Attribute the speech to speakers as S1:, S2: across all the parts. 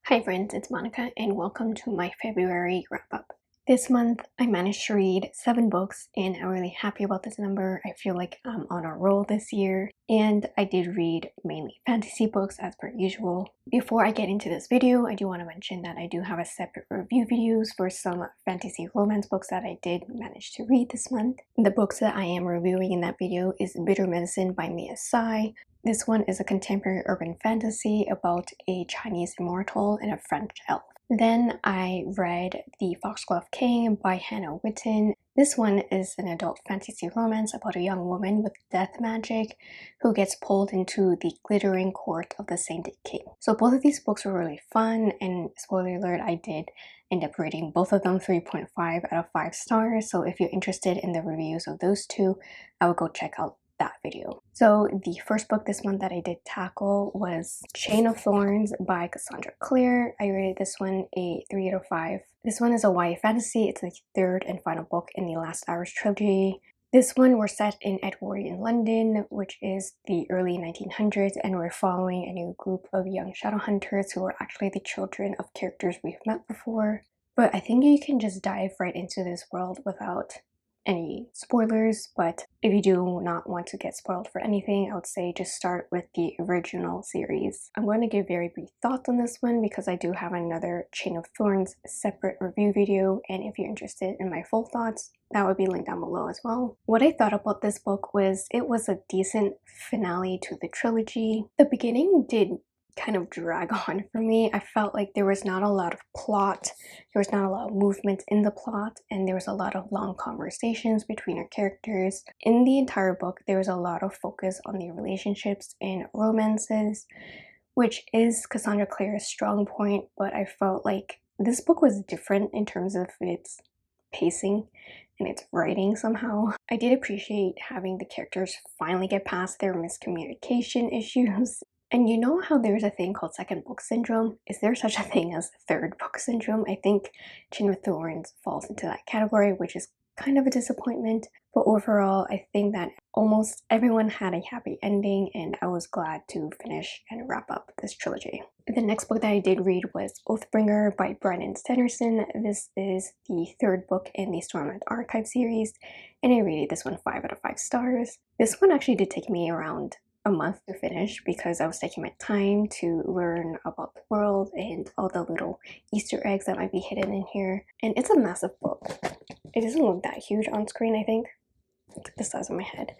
S1: Hi friends, it's Monica and welcome to my February wrap-up. This month I managed to read 7 books and I'm really happy about this number. I feel like I'm on a roll this year and I did read mainly fantasy books as per usual. Before I get into this video, I do want to mention that I do have a separate review videos for some fantasy romance books that I did manage to read this month. The books that I am reviewing in that video is Bitter Medicine by Tsai. This one is a contemporary urban fantasy about a Chinese immortal and a French elf. Then I read The Foxglove King by Hannah Whitten. This one is an adult fantasy romance about a young woman with death magic who gets pulled into the glittering court of the Sainted King. So both of these books were really fun, and spoiler alert, I did end up rating both of them 3.5 out of 5 stars. So if you're interested in the reviews of those two, I would go check out that video. So the first book this month that I did tackle was Chain of Thorns by Cassandra Clare. I rated this one a 3 out of 5. This one is a YA fantasy. It's the third and final book in the Last Hours trilogy. This one we're set in Edwardian London, which is the early 1900s, and we're following a new group of young shadow hunters who are actually the children of characters we've met before. But I think you can just dive right into this world without any spoilers, but if you do not want to get spoiled for anything, I would say just start with the original series. I'm going to give very brief thoughts on this one because I do have another Chain of Thorns separate review video, and if you're interested in my full thoughts, that would be linked down below as well. What I thought about this book was it was a decent finale to the trilogy. The beginning did kind of drag on for me. I felt like there was not a lot of plot, there was not a lot of movement in the plot, and there was a lot of long conversations between our characters. In the entire book, there was a lot of focus on the relationships and romances, which is Cassandra Clare's strong point, but I felt like this book was different in terms of its pacing and its writing somehow. I did appreciate having the characters finally get past their miscommunication issues. And you know how there's a thing called second book syndrome? Is there such a thing as third book syndrome? I think Chain of Thorns falls into that category, which is kind of a disappointment. But overall, I think that almost everyone had a happy ending, and I was glad to finish and wrap up this trilogy. The next book that I did read was Oathbringer by Sanderson. This is the third book in the Stormlight Archive series, and I rated this one 5 out of 5 stars. This one actually did take me around a month to finish because I was taking my time to learn about the world and all the little Easter eggs that might be hidden in here. And it's a massive book. It doesn't look that huge on screen, I think. It's the size of my head.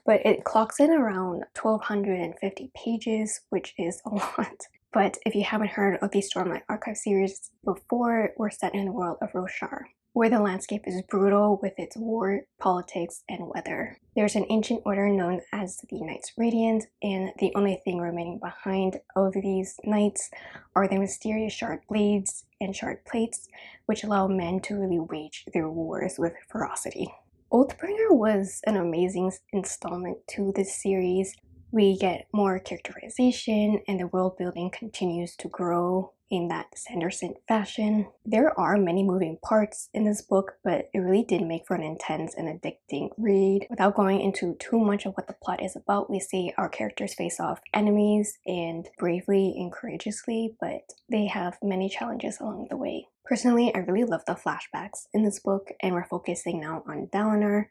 S1: But it clocks in around 1,250 pages, which is a lot. But if you haven't heard of the Stormlight Archive series before, we're set in the world of Roshar, where the landscape is brutal with its war, politics, and weather. There's an ancient order known as the Knights Radiant, and the only thing remaining behind of these knights are the mysterious shard blades and shard plates, which allow men to really wage their wars with ferocity. Oathbringer was an amazing installment to this series. We get more characterization, and the world building continues to grow in that Sanderson fashion. There are many moving parts in this book, but it really did make for an intense and addicting read. Without going into too much of what the plot is about, we see our characters face off enemies and bravely and courageously, but they have many challenges along the way. Personally, I really love the flashbacks in this book, and we're focusing now on Dalinar,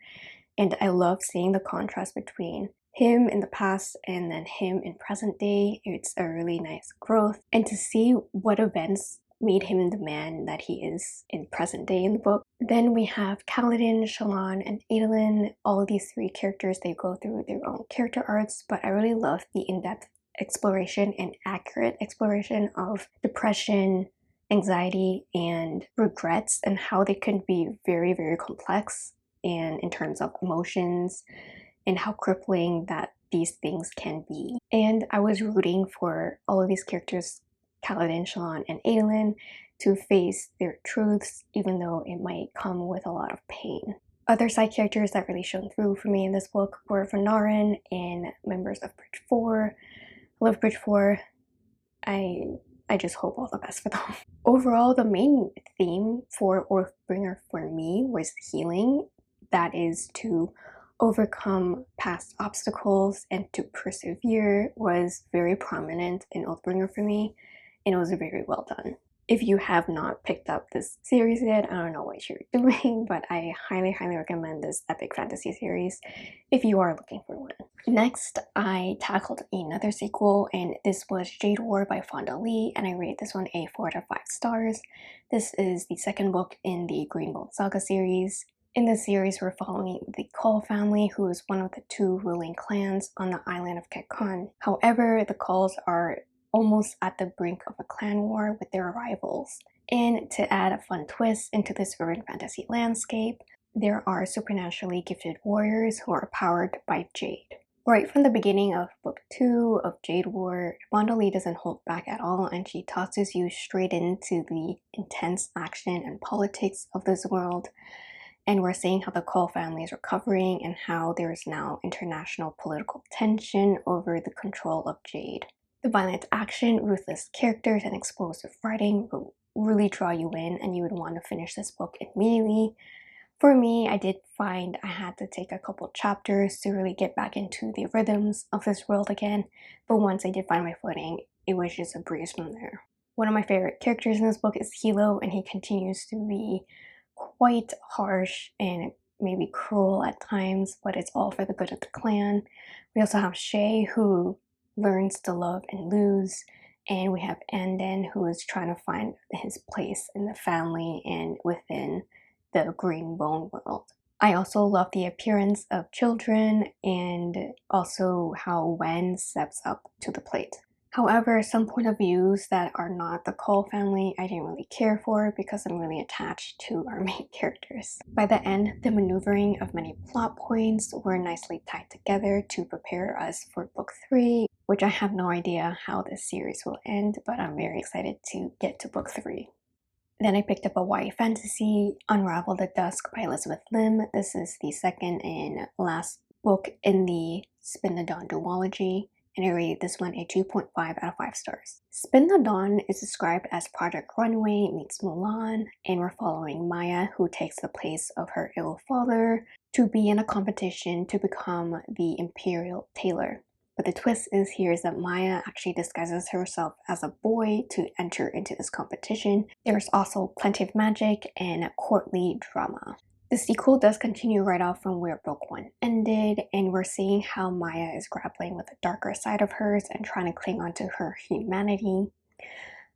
S1: and I love seeing the contrast between him in the past and then him in present day. It's a really nice growth, and to see what events made him the man that he is in present day in the book. Then we have Kaladin, Shallan, and Adolin. All of these 3 characters, they go through their own character arcs, but I really love the in-depth exploration and accurate exploration of depression, anxiety, and regrets, and how they can be very, very complex and in terms of emotions, and how crippling that these things can be. And I was rooting for all of these characters, Kaladin, Shallan, and Adolin, to face their truths, even though it might come with a lot of pain. Other side characters that really shone through for me in this book were Renarin and members of Bridge 4. I love Bridge 4. I just hope all the best for them. Overall, the main theme for Oathbringer for me was healing. That is to overcome past obstacles and to persevere was very prominent in Oathbringer for me. and it was very well done. If you have not picked up this series yet, I don't know what you're doing, but I highly, highly recommend this epic fantasy series if you are looking for one. Next, I tackled another sequel, and this was Jade War by Fonda Lee, and I rated this one a 4 out of 5 stars. This is the second book in the Greenbolt Saga series. In this series, we're following the Call family, who is one of the 2 ruling clans on the island of Ketcon. However, the Calls are almost at the brink of a clan war with their rivals. And to add a fun twist into this urban fantasy landscape, there are supernaturally gifted warriors who are powered by Jade. Right from the beginning of book 2 of Jade War, Fonda Lee doesn't hold back at all, and she tosses you straight into the intense action and politics of this world. And we're seeing how the Call family is recovering and how there is now international political tension over the control of Jade. The violent action, ruthless characters, and explosive writing will really draw you in, and you would want to finish this book immediately. For me, I did find I had to take a couple chapters to really get back into the rhythms of this world again, but once I did find my footing, it was just a breeze from there. One of my favorite characters in this book is Hilo, and he continues to be quite harsh and maybe cruel at times, but it's all for the good of the clan. We also have Shay, who learns to love and lose, and we have Anden, who is trying to find his place in the family and within the Green Bone world. I also love the appearance of children and also how Wen steps up to the plate. However, some point of views that are not the Cole family I didn't really care for because I'm really attached to our main characters. By the end, the maneuvering of many plot points were nicely tied together to prepare us for book 3, which I have no idea how this series will end, but I'm very excited to get to book 3. Then I picked up a YA fantasy, Unravel the Dusk by Elizabeth Lim. This is the second and last book in the Spin the Dawn duology, and I rated this one a 2.5 out of 5 stars. Spin the Dawn is described as Project Runway meets Mulan, and we're following Maya, who takes the place of her ill father, to be in a competition to become the Imperial Tailor. But the twist is here is that Maya actually disguises herself as a boy to enter into this competition. There's also plenty of magic and courtly drama. The sequel does continue right off from where book 1 ended, and we're seeing how Maya is grappling with a darker side of hers and trying to cling onto her humanity.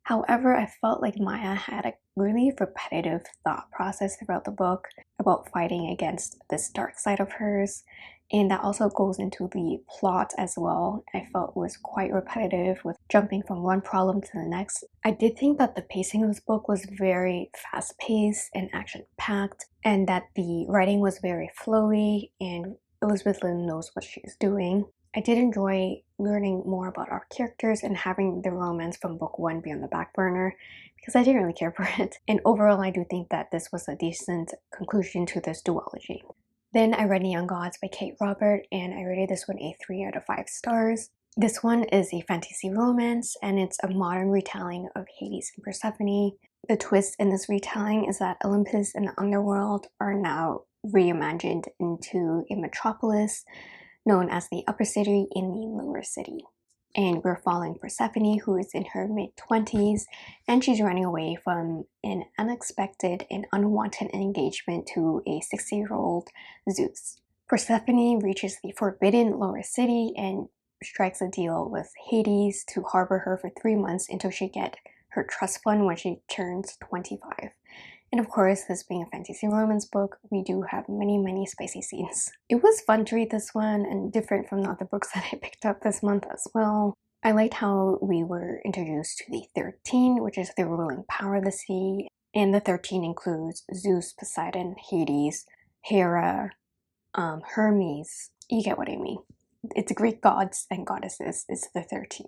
S1: However, I felt like Maya had a really repetitive thought process throughout the book about fighting against this dark side of hers, and that also goes into the plot as well. I felt was quite repetitive with jumping from one problem to the next. I did think that the pacing of this book was very fast-paced and action-packed, and that the writing was very flowy, and Elizabeth Lim knows what she's doing. I did enjoy learning more about our characters and having the romance from book 1 be on the back burner because I didn't really care for it. And overall, I do think that this was a decent conclusion to this duology. Then I read Neon Gods by Kate Robert, and I rated this one a 3 out of 5 stars. This one is a fantasy romance, and it's a modern retelling of Hades and Persephone. The twist in this retelling is that Olympus and the underworld are now reimagined into a metropolis known as the upper city in the lower city. And we're following Persephone, who is in her mid-20s, and she's running away from an unexpected and unwanted engagement to a 60-year-old Zeus. Persephone reaches the forbidden lower city and strikes a deal with Hades to harbor her for 3 months until she gets her trust fund when she turns 25. And of course, this being a fantasy romance book, we do have many spicy scenes. It was fun to read this one and different from the other books that I picked up this month as well. I liked how we were introduced to the 13, which is the ruling power of the sea. And the 13 includes Zeus, Poseidon, Hades, Hera, Hermes. You get what I mean. It's Greek gods and goddesses. It's the 13.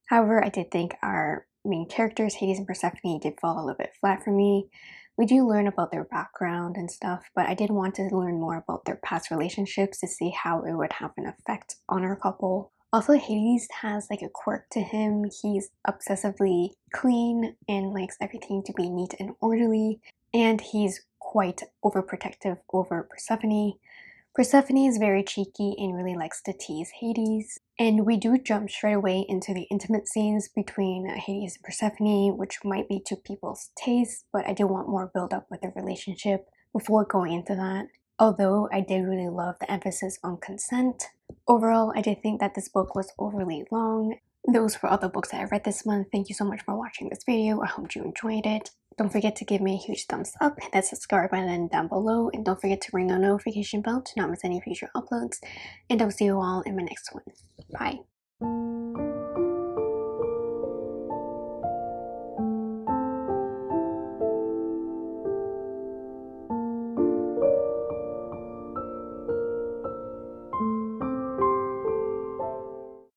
S1: However, I did think our main characters, Hades and Persephone, did fall a little bit flat for me. We do learn about their background and stuff, but I did want to learn more about their past relationships to see how it would have an effect on our couple. Also, Hades has like a quirk to him. He's obsessively clean and likes everything to be neat and orderly, and he's quite overprotective over Persephone. Persephone is very cheeky and really likes to tease Hades, And we do jump straight away into the intimate scenes between Hades and Persephone, which might be to people's taste, but I did want more build up with the relationship before going into that. Although I did really love the emphasis on consent. Overall, I did think that this book was overly long. Those were all the books that I read this month. Thank you so much for watching this video. I hope you enjoyed it. Don't forget to give me a huge thumbs up, hit that subscribe button down below, and don't forget to ring the notification bell to not miss any future uploads. And I'll see you all in my next one. Bye.